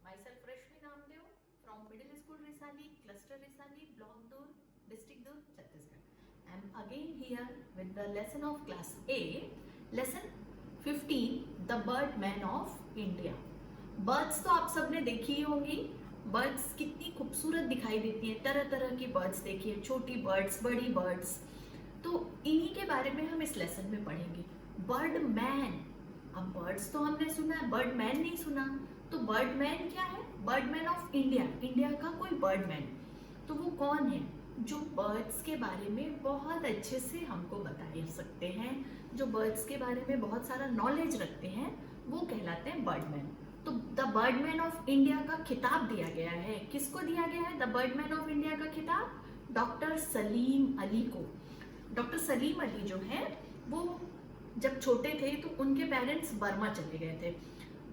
Myself Rashmi Namdev from Middle School Risali, Cluster Risali, Block Dur, District Dur, Chhattisgarh. I am again here with the lesson of Class A, Lesson 15, The Birdman of India. Birds तो आप सबने देखी ही होंगी. Birds कितनी खूबसूरत दिखाई देती है. तरह तरह की बर्ड्स देखिए, छोटी बर्ड्स, बड़ी बर्ड्स. तो इन्हीं के बारे में हम इस लेसन में पढ़ेंगे. Bird man. अब बर्ड्स तो हमने सुना है, बर्ड मैन नहीं सुना. तो बर्ड मैन क्या है? Bird man of India. India का कोई बर्ड मैन. तो वो कौन है जो बर्ड्स के बारे में बहुत अच्छे से हमको बता सकते हैं, जो बर्ड्स के बारे में बहुत सारा नॉलेज रखते हैं, वो कहलाते हैं बर्डमैन. तो द बर्डमैन ऑफ इंडिया का खिताब दिया गया है. किसको दिया गया है द बर्डमैन ऑफ इंडिया का खिताब? डॉक्टर सलीम अली को. डॉक्टर सलीम अली जो है वो जब छोटे थे तो उनके पेरेंट्स बर्मा चले गए थे.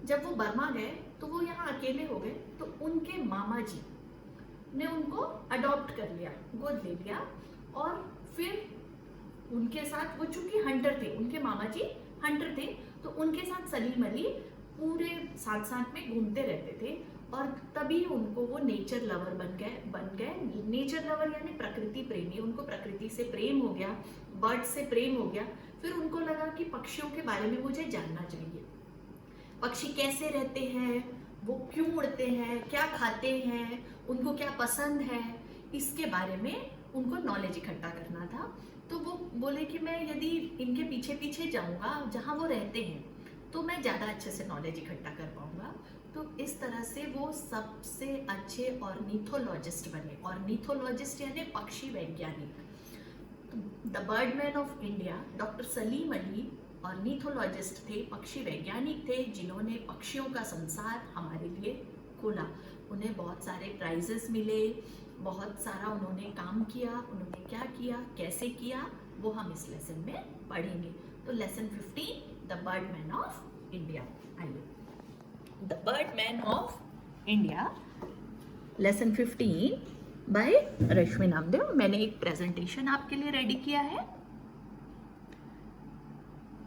जब वो बर्मा गए तो वो यहाँ अकेले हो गए. तो उनके मामा जी ने उनको अडॉप्ट कर लिया, गोद ले लिया. और फिर उनके साथ वो चूंकि हंटर थे, उनके मामा जी हंटर थे, तो उनके साथ सलीम अली पूरे साथ साथ में घूमते रहते थे. और तभी उनको वो नेचर लवर बन गए. नेचर लवर यानी प्रकृति प्रेमी. उनको प्रकृति से प्रेम हो गया, बर्ड से प्रेम हो गया. फिर उनको लगा कि पक्षियों के बारे में मुझे जानना चाहिए. पक्षी कैसे रहते हैं, वो क्यों उड़ते हैं, क्या खाते हैं, उनको क्या पसंद है, इसके बारे में उनको नॉलेज इकट्ठा करना था. तो वो बोले कि मैं यदि इनके पीछे पीछे जाऊंगा जहाँ वो रहते हैं तो मैं ज़्यादा अच्छे से नॉलेज इकट्ठा कर पाऊंगा. तो इस तरह से वो सबसे अच्छे ऑर्निथोलॉजिस्ट बने. ऑर्निथोलॉजिस्ट यानी पक्षी वैज्ञानिक. The birdman of India doctor Salim Ali ornithologist थे, पक्षी वैज्ञानिक थे, जिन्होंने पक्षियों का संसार हमारे लिए खोला. उन्हें बहुत सारे प्राइजेस मिले, बहुत सारा उन्होंने काम किया. उन्होंने क्या किया, कैसे किया, वो हम इस लेसन में पढ़ेंगे. तो lesson 15, the birdman of India. आइए, the birdman of India, lesson 15 by Rashmi Namdev. मैंने एक प्रेजेंटेशन आपके लिए रेडी किया है.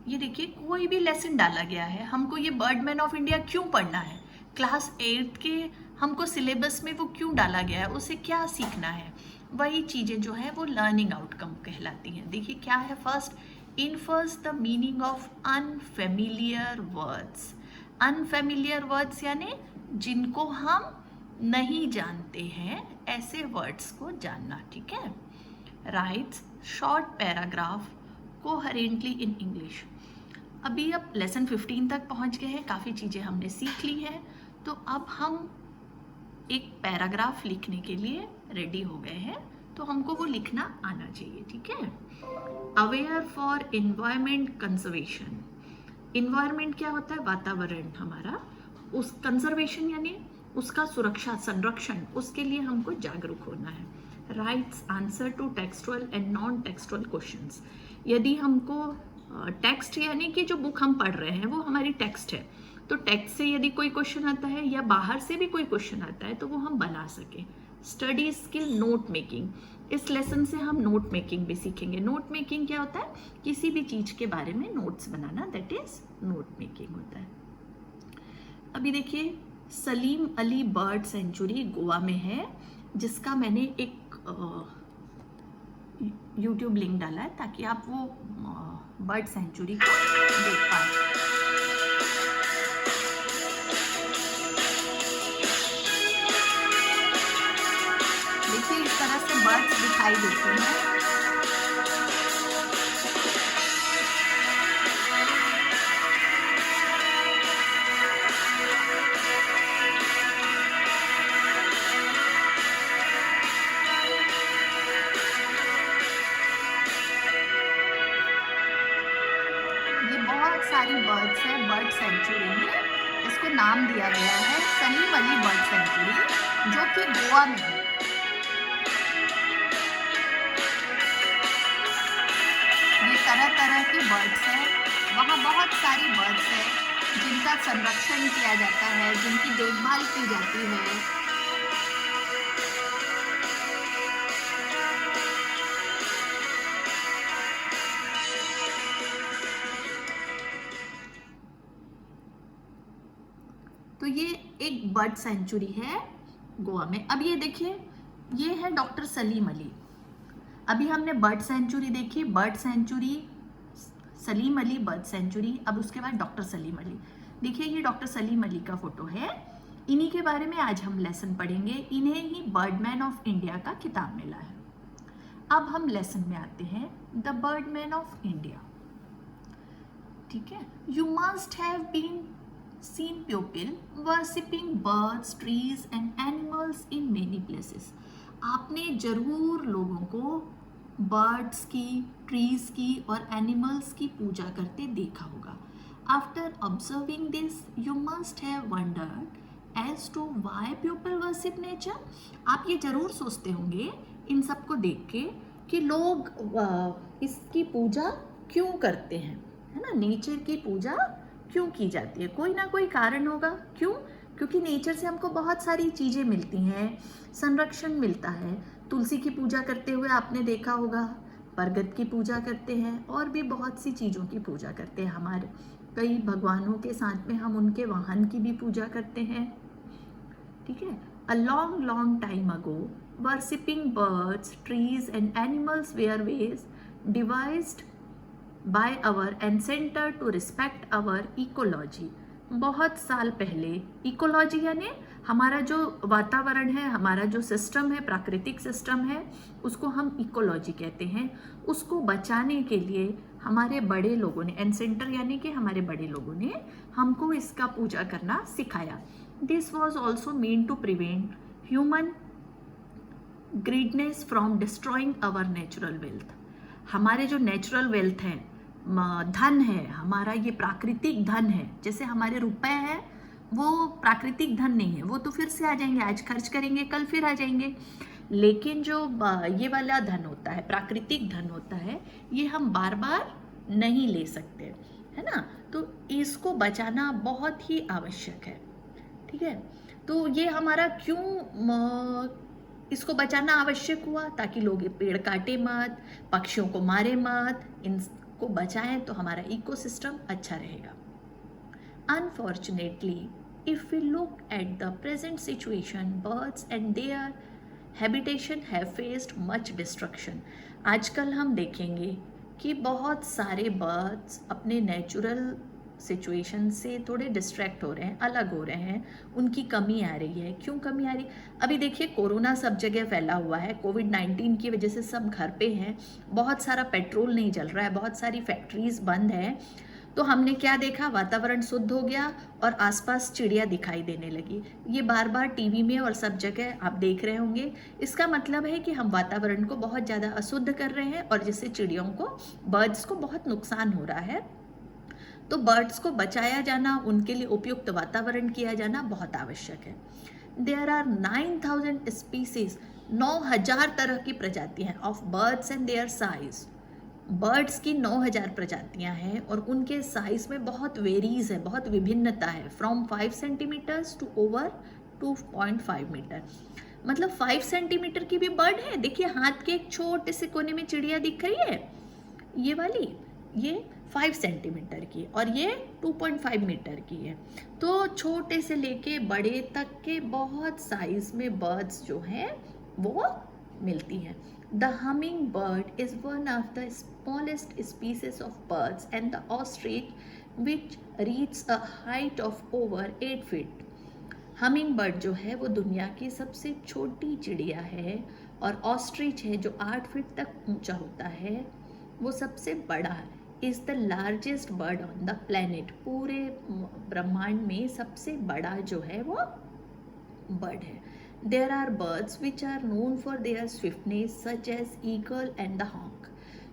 ये देखिए, कोई भी लेसन डाला गया है. हमको ये बर्डमैन ऑफ इंडिया क्यों पढ़ना है, क्लास 8 के हमको सिलेबस में वो क्यों डाला गया है, उसे क्या सीखना है, वही चीज़ें जो है वो लर्निंग आउटकम कहलाती हैं. देखिए क्या है. First, infers the meaning of unfamiliar words. Unfamiliar words यानी जिनको हम नहीं जानते हैं, ऐसे वर्ड्स को जानना. ठीक है. Rights short paragraph coherently in English. अभी अब लेसन 15 तक पहुंच गए हैं, काफ़ी चीज़ें हमने सीख ली हैं. तो अब हम एक पैराग्राफ लिखने के लिए रेडी हो गए हैं. तो हमको वो लिखना आना चाहिए. ठीक है. Aware for environment conservation. Environment क्या होता है? वातावरण हमारा. उस कंजर्वेशन यानी उसका सुरक्षा, संरक्षण, उसके लिए हमको जागरूक होना है. Writes answer to textual and non textual questions. यदि हमको टेक्स्ट यानी कि जो बुक हम पढ़ रहे हैं वो हमारी टेक्स्ट है, तो टेक्स्ट से यदि कोई क्वेश्चन आता है या बाहर से भी कोई क्वेश्चन आता है तो वो हम बना सकें. Study skill note making. इस लेसन से हम नोट मेकिंग भी सीखेंगे. नोट मेकिंग क्या होता है? किसी भी चीज़ के बारे में notes banana, that is note making होता है. अभी देखिए, सलीम अली बर्ड सेंचुरी गोवा में है, जिसका मैंने एक यूट्यूब लिंक डाला है ताकि आप वो बर्ड सेंचुरी को देख पाए. देखिए इस तरह से बर्ड्स दिखाई देते हैं. बहुत सारी बर्ड्स हैं बर्ड सेंचुरी में. इसको नाम दिया गया है सलीम अली बर्ड सेंचुरी, जो कि गोवा में है. ये तरह तरह की बर्ड्स हैं. वहाँ बहुत सारी बर्ड्स हैं जिनका संरक्षण किया जाता है, जिनकी देखभाल की जाती है. तो ये एक बर्ड सेंचुरी है गोवा में। अब ये देखिए, ये है डॉक्टर सलीम अली। अभी हमने बर्ड सेंचुरी देखी, bird sanctuary, Salim Ali bird sanctuary, अब उसके बाद डॉक्टर सलीम अली। देखिए ये डॉक्टर सलीम अली का फोटो है, इन्हीं के बारे में आज हम लेसन पढ़ेंगे। इन्हें ही बर्डमैन ऑफ इंडिया का खिताब मिला है। अब हम लेसन में आते हैं, द बर्डमैन ऑफ इंडिया। ठीक है, you must have been seen people worshipping birds, trees and animals in many places. आपने जरूर लोगों को बर्ड्स की, ट्रीज की और एनिमल्स की पूजा करते देखा होगा। After observing this you must have wondered as to why people worship nature. आप ये जरूर सोचते होंगे इन सब को देख के कि लोग इसकी पूजा क्यों करते हैं, है ना, नेचर की पूजा क्यों की जाती है। कोई ना कोई कारण होगा। क्यों? क्योंकि नेचर से हमको बहुत सारी चीज़ें मिलती हैं, संरक्षण मिलता है। तुलसी की पूजा करते हुए आपने देखा होगा, बरगद की पूजा करते हैं और भी बहुत सी चीज़ों की पूजा करते हैं। हमारे कई भगवानों के साथ में हम उनके वाहन की भी पूजा करते हैं। ठीक है, a long long time ago worshipping birds, trees and animals were ways devised by our ancestor to respect our ecology. बहुत साल पहले इकोलॉजी यानी हमारा जो वातावरण है, हमारा जो सिस्टम है, प्राकृतिक सिस्टम है, उसको हम इकोलॉजी कहते हैं। उसको बचाने के लिए हमारे बड़े लोगों ने, एंसेंटर यानी कि हमारे बड़े लोगों ने हमको इसका पूजा करना सिखाया। This was also mean to prevent human greediness from destroying our natural wealth. हमारे जो नेचुरल वेल्थ है, धन है हमारा, ये प्राकृतिक धन है। जैसे हमारे रुपए हैं, वो प्राकृतिक धन नहीं है, वो तो फिर से आ जाएंगे, आज खर्च करेंगे कल फिर आ जाएंगे। लेकिन जो ये वाला धन होता है, प्राकृतिक धन होता है, ये हम बार बार नहीं ले सकते, है ना। तो इसको बचाना बहुत ही आवश्यक है। ठीक है, तो ये हमारा क्यों इसको बचाना आवश्यक हुआ, ताकि लोग पेड़ काटे मत, पक्षियों को मारे मत, को बचाएं तो हमारा इकोसिस्टम अच्छा रहेगा। Unfortunately if we look at the present situation, birds and their habitation have faced much destruction. आजकल हम देखेंगे कि बहुत सारे बर्ड्स अपने नेचुरल सिचुएशन से थोड़े डिस्ट्रैक्ट हो रहे हैं, अलग हो रहे हैं, उनकी कमी आ रही है। क्यों कमी आ रही? अभी देखिए कोरोना सब जगह फैला हुआ है, कोविड-19 की वजह से सब घर पे हैं, बहुत सारा पेट्रोल नहीं जल रहा है, बहुत सारी फैक्ट्रीज बंद हैं। तो हमने क्या देखा, वातावरण शुद्ध हो गया और आसपास चिड़िया दिखाई देने लगी। ये बार बार टीवी में और सब जगह आप देख रहे होंगे। इसका मतलब है कि हम वातावरण को बहुत ज़्यादा अशुद्ध कर रहे हैं और जिससे चिड़ियों को, बर्ड्स को बहुत नुकसान हो रहा है। तो बर्ड्स को बचाया जाना, उनके लिए उपयुक्त वातावरण किया जाना बहुत आवश्यक है। देयर आर 9000 स्पीसीज, 9000 तरह की प्रजातियां of birds and their size. Birds की 9000 प्रजातियां हैं और उनके साइज में बहुत वेरीज है, बहुत विभिन्नता है, from 5 centimetres to over 2.5 metre. मतलब 5 सेंटीमीटर की भी बर्ड है। देखिए हाथ के एक छोटे से कोने में चिड़िया दिख रही है, ये वाली, ये 5 सेंटीमीटर की और ये 2.5 मीटर की है। तो छोटे से लेके बड़े तक के बहुत साइज में बर्ड्स जो हैं वो मिलती हैं। The humming bird is one of the smallest species of birds and the ostrich which reach a height of over 8 feet. Humming bird जो है वो दुनिया की सबसे छोटी चिड़िया है और ऑस्ट्रिच है जो 8 फीट तक ऊंचा होता है, वो सबसे बड़ा है। Is the largest bird on the planet. पूरे ब्रह्मांड में सबसे बड़ा जो है वो बर्ड है। There are birds which are known for their swiftness such as eagle and the hawk.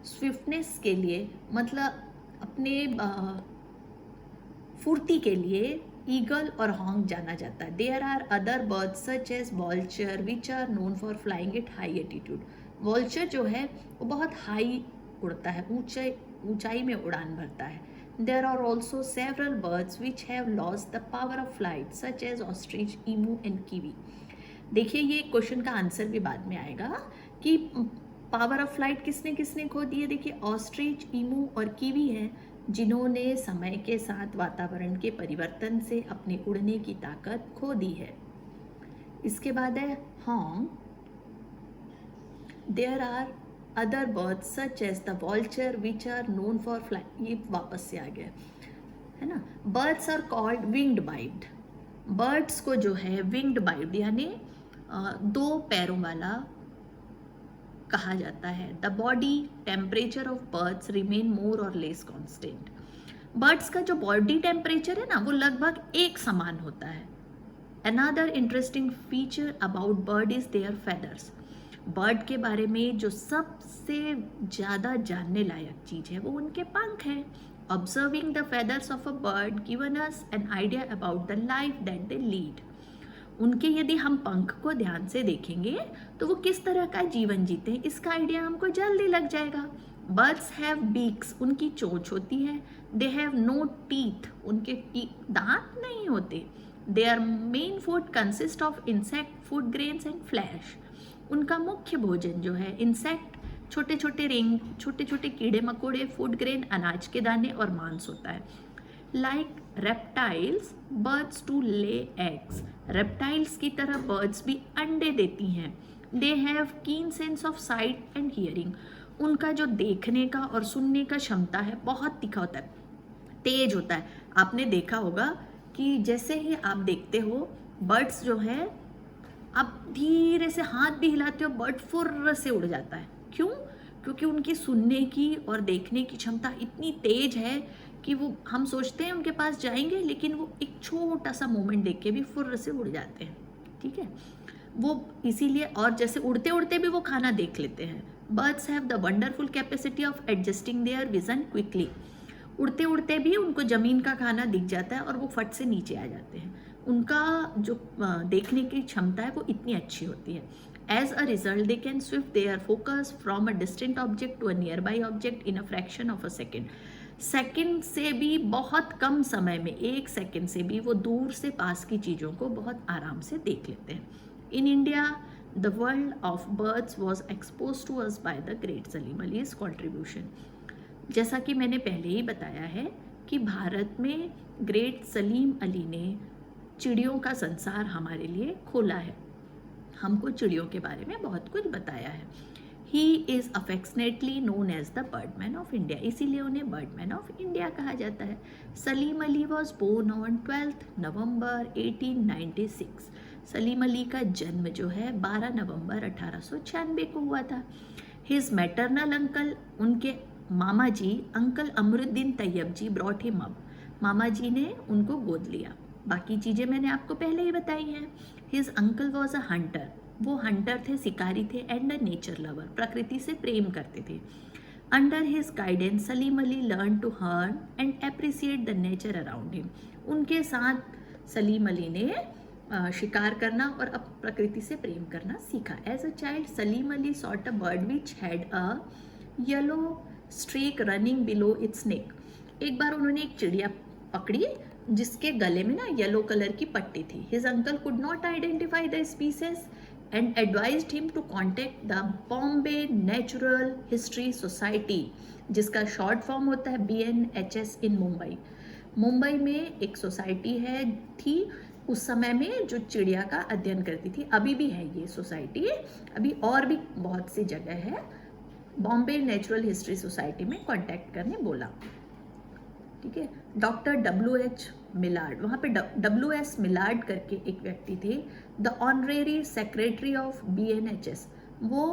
Swiftness के लिए मतलब अपने फुर्ती के लिए ईगल और हॉन्क जाना जाता है। There are other birds such as vulture which are known for flying at high attitude. Vulture जो है वो बहुत हाई उड़ता है, ऊंचाई में उड़ान भरता है। There are also several birds which have lost the power of flight such as ostrich, emu and kiwi. देखिए ये क्वेश्चन का आंसर भी बाद में आएगा कि पावर ऑफ फ्लाइट किसने किसने खो दी है। देखिए ऑस्ट्रिच, ईमू और कीवी है जिन्होंने समय के साथ वातावरण के परिवर्तन से अपने उड़ने की ताकत खो दी है। इसके बाद है हॉन्ग। There are other birds such as the vulture which are known for flying. ये वापस से आ गया है ना। Birds are called winged biped. Birds को जो है विंग्ड बाइव्ड यानी दो पैरों वाला कहा जाता है। The body temperature of birds remain मोर और लेस कॉन्स्टेंट। बर्ड्स का जो बॉडी टेम्परेचर है ना वो लगभग एक समान होता है। Another interesting feature about bird is their feathers. Bird के बारे में जो सबसे ज़्यादा जानने लायक चीज़ है वो उनके पंख हैं। Observing the feathers of a bird given us an idea about the life that they lead. उनके यदि हम पंख को ध्यान से देखेंगे तो वो किस तरह का जीवन जीते हैं इसका आइडिया हमको जल्दी लग जाएगा। बर्ड्स हैव बीक्स, उनकी चोंच होती है। दे हैव नो टीथ, उनके दांत नहीं होते। Their main food consist of insect, food grains and flesh. उनका मुख्य भोजन जो है इंसेक्ट, छोटे छोटे रिंग, छोटे छोटे कीड़े मकोड़े, फूड ग्रेन अनाज के दाने और मांस होता है। Like reptiles birds too lay eggs. Reptiles की तरह बर्ड्स भी अंडे देती हैं। They have keen sense of sight and hearing. उनका जो देखने का और सुनने का क्षमता है बहुत तीखा होता है, तेज होता है। आपने देखा होगा कि जैसे ही आप देखते हो बर्ड्स जो है आप धीरे से हाथ भी हिलाते हो बर्ड फुर्र से उड़ जाता है। क्यों? क्योंकि उनकी सुनने की और देखने की क्षमता इतनी तेज है कि वो हम सोचते हैं उनके पास जाएंगे लेकिन वो एक छोटा सा मोमेंट देख के भी फुर्र से उड़ जाते हैं। ठीक है, वो इसीलिए, और जैसे उड़ते उड़ते भी वो खाना देख लेते हैं। Birds have the wonderful capacity of adjusting their vision quickly. उड़ते उड़ते भी उनको ज़मीन का खाना दिख जाता है और वो फट से नीचे आ जाते हैं। उनका जो देखने की क्षमता है वो इतनी अच्छी होती है। As a result they can swift their focus from a distant object to a nearby object in a fraction of a second. Second से भी बहुत कम समय में, एक सेकेंड से भी वो दूर से पास की चीज़ों को बहुत आराम से देख लेते हैं। In India the world of birds was expose to us by the great Salim Ali's contribution. जैसा कि मैंने पहले ही बताया है कि भारत में ग्रेट सलीम अली ने चिड़ियों का संसार हमारे लिए खोला है, हमको चिड़ियों के बारे में बहुत कुछ बताया है। He is affectionately known as the birdman of India, इसीलिए उन्हें बर्डमैन ऑफ इंडिया कहा जाता है। Salim Ali was born on 12 November 1896। Salim Ali का जन्म जो है 12 नवंबर 1896 को हुआ था। हिज मैटरनल अंकल, उनके मामा जी अंकल अमरुद्दीन तैयब जी ब्रॉट हिम अप। मामा जी ने उनको गोद लिया। बाकी चीज़ें मैंने आपको पहले ही बताई हैं। His uncle was a Hunter, वो हंटर थे, शिकारी थे, एंड अ नेचर लवर, प्रकृति से प्रेम करते थे। Under his guidance Salim Ali learn to learn and appreciate the nature around him. उनके साथ सलीम अली ने शिकार करना और अब प्रकृति से प्रेम करना सीखा। As a child Salim Ali shot a bird which had a yellow streak running below its neck. एक बार उन्होंने एक चिड़िया पकड़ी जिसके गले में ना येलो कलर की पट्टी थी। His uncle could not identify the species and advised him to contact the Bombay natural history society, जिसका शॉर्ट फॉर्म होता है BNHS इन मुंबई। मुंबई में एक सोसाइटी है थी उस समय में जो चिड़िया का अध्ययन करती थी, अभी भी है ये सोसाइटी, अभी और भी बहुत सी जगह है। बॉम्बे नेचुरल हिस्ट्री सोसाइटी में कांटेक्ट करने बोला। ठीक है, डॉक्टर WH मिलार्ड, वहाँ पे WS मिलार्ड करके एक व्यक्ति थे, the honorary secretary of BNHS, वो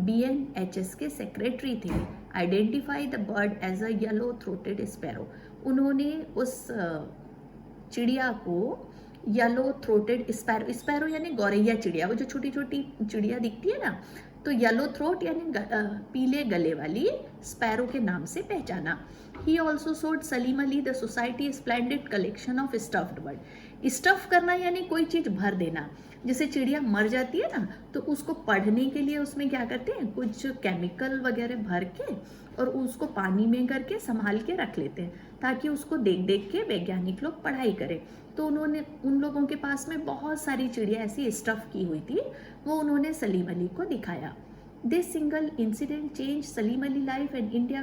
BNHS के सेक्रेटरी थे। Identify the bird as a yellow throated sparrow, उन्होंने उस चिड़िया को येलो थ्रोटेड स्पैरो, स्पैरो यानी गौरैया चिड़िया, वो जो छोटी छोटी चिड़िया दिखती है ना, तो येलो थ्रोट यानी पीले गले वाली स्पैरो के नाम से पहचाना। ही ऑल्सो सोड Salim Ali the society splendid collection of stuffed bird. Stuff करना यानी कोई चीज़ भर देना, जैसे चिड़िया मर जाती है ना तो उसको पढ़ने के लिए उसमें क्या करते हैं, कुछ केमिकल वगैरह भर के और उसको पानी में करके संभाल के रख लेते हैं ताकि उसको देख देख के वैज्ञानिक लोग पढ़ाई करें। तो उन्होंने उन लोगों के पास में बहुत सारी चिड़िया ऐसी स्टफ की हुई थी, वो उन्होंने सलीम अली को दिखाया। This single incident change Salim Ali life and India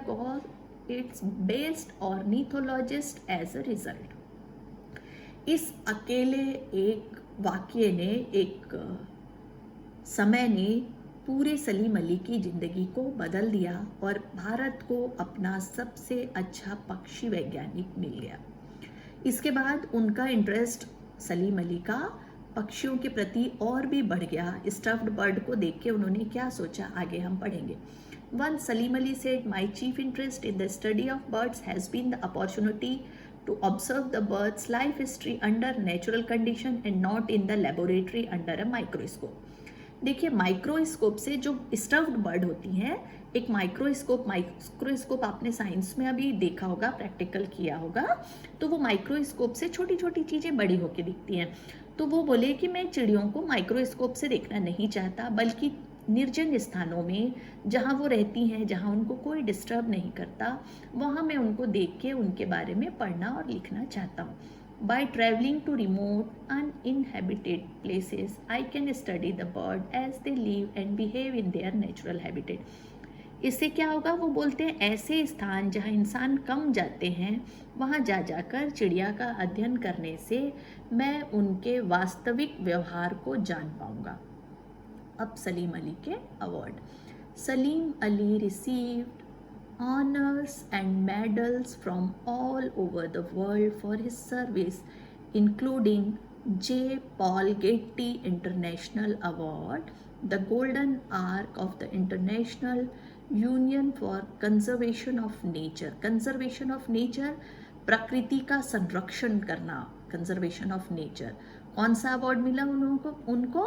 its best ornithologist as a result. इस अकेले एक वाक्य ने, एक समय ने पूरे सलीम अली की ज़िंदगी को बदल दिया और भारत को अपना सबसे अच्छा पक्षी वैज्ञानिक मिल गया। इसके बाद उनका इंटरेस्ट सलीम अली का पक्षियों के प्रति और भी बढ़ गया। स्टफ्ड बर्ड को देख के उन्होंने क्या सोचा, आगे हम पढ़ेंगे। Once Salim Ali said, "My chief interest in the study of birds has been the opportunity to observe the bird's life history under natural condition and not in the laboratory under a microscope." देखिए, microscope से जो stuffed bird होती हैं, एक microscope आपने science में अभी देखा होगा, प्रैक्टिकल किया होगा, तो वो माइक्रोस्कोप से छोटी छोटी चीज़ें बड़ी होकर दिखती हैं। तो वो बोले कि मैं चिड़ियों को माइक्रोस्कोप से देखना नहीं चाहता, बल्कि निर्जन स्थानों में जहाँ वो रहती हैं, जहाँ उनको कोई डिस्टर्ब नहीं करता, वहाँ मैं उनको देख के उनके बारे में पढ़ना और लिखना चाहता हूँ। By traveling to remote, uninhabited places, I can study the bird as they live and behave in their natural habitat. इससे क्या होगा, वो बोलते हैं ऐसे स्थान जहाँ इंसान कम जाते हैं, वहाँ जा जाकर चिड़िया का अध्ययन करने से मैं उनके वास्तविक व्यवहार को जान पाऊँगा। अब सलीम अली के award. Salim Ali received honors and medals from all over the world for his service, including J. Paul Getty International Award, the Golden Arc of the International Union for Conservation of Nature. Conservation of Nature, प्रकृति का संरक्षण करना, conservation of nature. कौन सा award मिला उनको?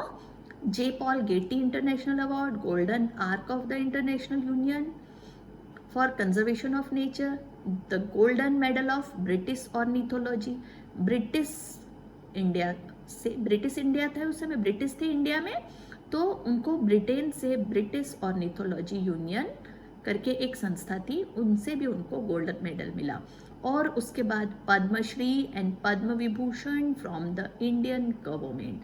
J Paul Getty international award, golden ark of the international union for conservation of nature, the golden medal of British ornithology. British India था उस समय, ब्रिटिश थे इंडिया में, तो उनको ब्रिटेन से ब्रिटिश ऑर्निथोलॉजी यूनियन करके एक संस्था थी, उनसे भी उनको गोल्डन मेडल मिला। और उसके बाद Padmashri and Padma Vibhushan from the Indian government.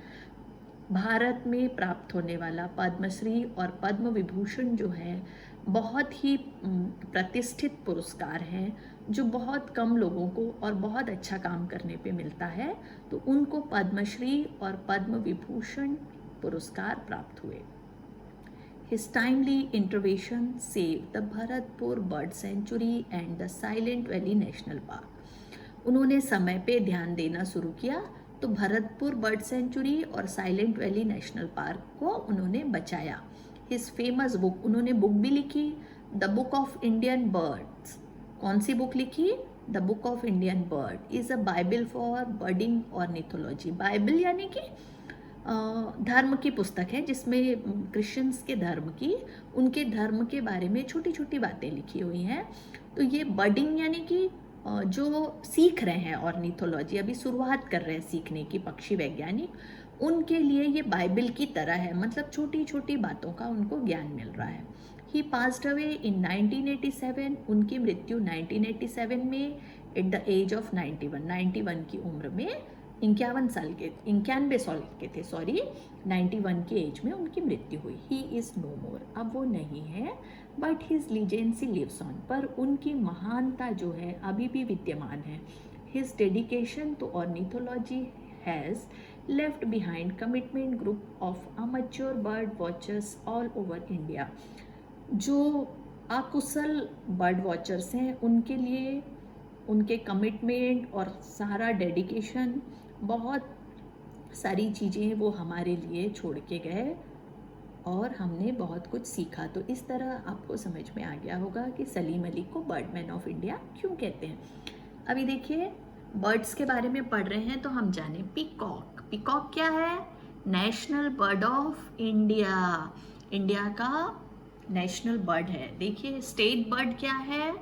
Bharat में प्राप्त होने वाला पद्मश्री और पद्म विभूषण जो है बहुत ही प्रतिष्ठित पुरस्कार हैं, जो बहुत कम लोगों को और बहुत अच्छा काम करने पे मिलता है, तो उनको पद्मश्री और पद्म विभूषण पुरस्कार प्राप्त हुए। His timely intervention saved the Bharatpur Bird Sanctuary and the Silent Valley National Park. उन्होंने समय पे ध्यान देना शुरू किया, तो भरतपुर बर्ड सेंचुरी और साइलेंट वैली नेशनल पार्क को उन्होंने बचाया। हिज फेमस बुक, उन्होंने बुक भी लिखी, the book of Indian birds. कौन सी बुक लिखी? The book of Indian bird is a bible for birding ornithology. Bible यानी कि धर्म की पुस्तक है, जिसमें क्रिश्चियंस के धर्म की, उनके धर्म के बारे में छोटी छोटी बातें लिखी हुई हैं। तो ये बर्डिंग यानी कि जो सीख रहे हैं ऑर्निथोलॉजी, अभी शुरुआत कर रहे हैं सीखने की पक्षी वैज्ञानिक, उनके लिए ये बाइबल की तरह है, मतलब छोटी छोटी बातों का उनको ज्ञान मिल रहा है। ही पास्ड अवे इन 1987, उनकी मृत्यु 1987 में एट द एज ऑफ 91 की उम्र में, 91 साल के थे, 91 की एज में उनकी मृत्यु हुई। ही इज़ नो मोर, अब वो नहीं है, but his legacy lives on, पर उनकी महानता जो है अभी भी विद्यमान है। His dedication to ornithology has left behind commitment group of amateur bird watchers all over India. जो अकुशल बर्ड वॉचर्स हैं, उनके लिए उनके कमिटमेंट और सारा डेडिकेशन, बहुत सारी चीज़ें वो हमारे लिए छोड़ के गए और हमने बहुत कुछ सीखा। तो इस तरह आपको समझ में आ गया होगा कि सलीम अली को बर्डमैन ऑफ इंडिया क्यों कहते हैं। अभी देखिए, बर्ड्स के बारे में पढ़ रहे हैं, तो हम जाने पीकॉक। पीकॉक क्या है? National bird of India, India का नेशनल बर्ड है। देखिए, स्टेट बर्ड क्या है?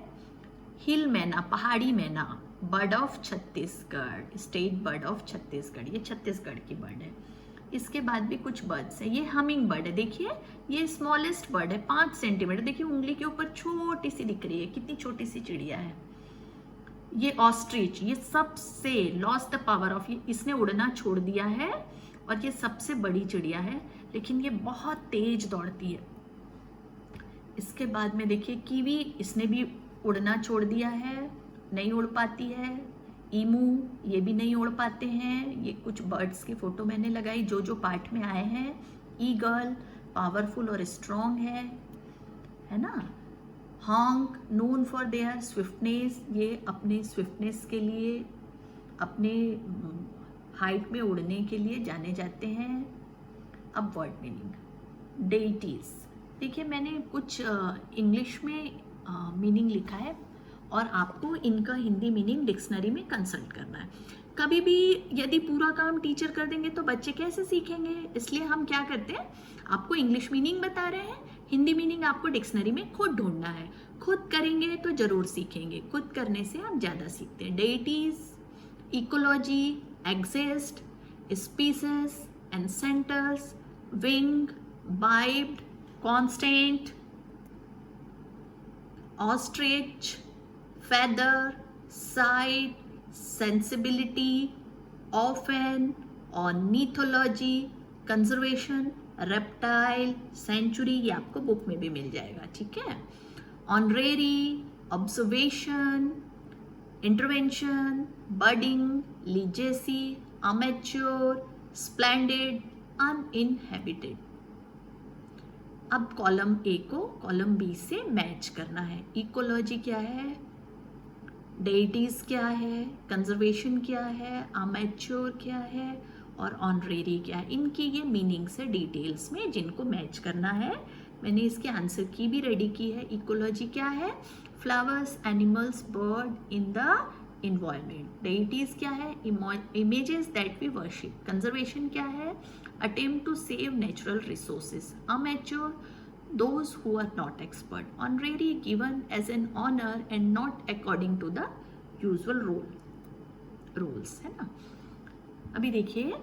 हिल मैना, पहाड़ी मैना। Bird of Chhattisgarh, state bird of Chhattisgarh, ये छत्तीसगढ़ की बर्ड है। इसके बाद भी कुछ बर्ड्स है। ये हमिंग बर्ड है, देखिए ये स्मॉलेस्ट बर्ड है, 5 सेंटीमीटर। देखिए उंगली के ऊपर छोटी सी दिख रही है, कितनी छोटी सी चिड़िया है। ये ऑस्ट्रिच, ये सबसे लॉस्ट द पावर ऑफ, इसने उड़ना छोड़ दिया है और ये सबसे बड़ी चिड़िया है, लेकिन ये बहुत तेज दौड़ती है। इसके बाद में देखिए कीवी, इसने भी उड़ना छोड़ दिया है, नहीं उड़ पाती है। ईमू, ये भी नहीं उड़ पाते हैं। ये कुछ बर्ड्स की फोटो मैंने लगाई जो जो पार्ट में आए हैं। ईगल, पावरफुल और स्ट्रॉन्ग है ना। हॉन्क, नोन फॉर देयर स्विफ्टनेस, ये अपने स्विफ्टनेस के लिए, अपने हाइट में उड़ने के लिए जाने जाते हैं। अब वर्ड मीनिंग, डेइटीज। देखिए मैंने कुछ इंग्लिश में मीनिंग लिखा है और आपको इनका हिंदी मीनिंग डिक्शनरी में कंसल्ट करना है। कभी भी यदि पूरा काम टीचर कर देंगे तो बच्चे कैसे सीखेंगे, इसलिए हम क्या करते हैं, आपको इंग्लिश मीनिंग बता रहे हैं, हिंदी मीनिंग आपको डिक्शनरी में खुद ढूंढना है। खुद करेंगे तो जरूर सीखेंगे, खुद करने से आप ज़्यादा सीखते हैं। Deities, ecology, exist, species ancestors, wing, biped, constant, ostrich, feather, sight, sensibility, often, ornithology, conservation, reptile, sanctuary, ये आपको बुक में भी मिल जाएगा, ठीक है। honorary, observation, intervention, budding, legacy, amateur, splendid, uninhabited। अब कॉलम ए को कॉलम बी से मैच करना है। इकोलॉजी क्या है, डेइटीज क्या है, कंजर्वेशन क्या है, अमेच्योर क्या है और ऑनरेरी क्या है। इनकी ये मीनिंग्स है डिटेल्स में जिनको मैच करना है। मैंने इसके आंसर की भी रेडी की है। इकोलॉजी क्या है, flowers, animals, bird in the environment. Deities क्या है, images that we worship. Conservation क्या है, attempt to save natural resources. Amateur, those who are not expert. Honorary, given as an honor and not according to the usual rules, है ना। अभी देखिए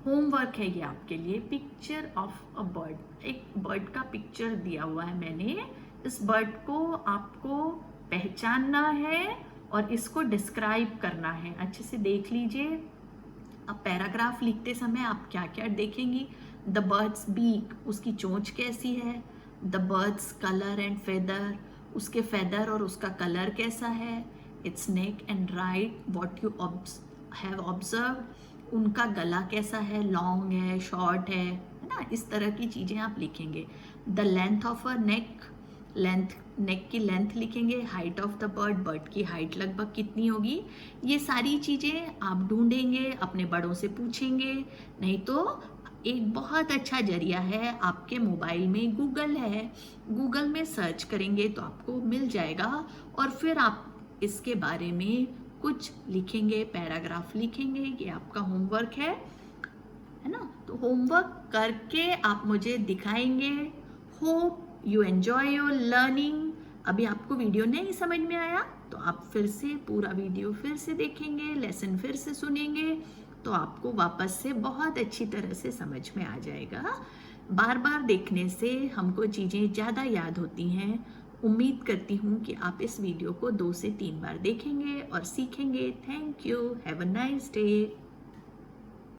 homework है ये आपके लिए। पिक्चर ऑफ अ बर्ड, एक बर्ड का पिक्चर दिया हुआ है मैंने। इस बर्ड को आपको पहचानना है और इसको डिस्क्राइब करना है। अच्छे से देख लीजिए। अब पैराग्राफ लिखते समय आप क्या क्या देखेंगी, द बर्ड्स बीक, उसकी चोंच कैसी है। The birds colour and feather, उसके फेदर और उसका कलर कैसा है। It's neck and right what you have observe, उनका गला कैसा है, लॉन्ग है, शॉर्ट है ना। इस तरह की चीज़ें आप लिखेंगे। द लेंथ ऑफ अ नेक, नेक की लेंथ लिखेंगे। Height of the bird, bird की हाइट लगभग कितनी होगी। ये सारी चीज़ें आप ढूंढेंगे, अपने बड़ों से पूछेंगे। नहीं तो एक बहुत अच्छा जरिया है, आपके मोबाइल में गूगल है, गूगल में सर्च करेंगे तो आपको मिल जाएगा और फिर आप इसके बारे में कुछ लिखेंगे, पैराग्राफ लिखेंगे। ये आपका होमवर्क है ना। तो होमवर्क करके आप मुझे दिखाएंगे। Hope you enjoy your learning. अभी आपको वीडियो नहीं समझ में आया तो आप फिर से पूरा वीडियो फिर से देखेंगे, लेसन फिर से सुनेंगे तो आपको वापस से बहुत अच्छी तरह से समझ में आ जाएगा। बार बार देखने से हमको चीज़ें ज़्यादा याद होती हैं। उम्मीद करती हूँ कि आप इस वीडियो को 2 से 3 बार देखेंगे और सीखेंगे। Thank you, have a nice day.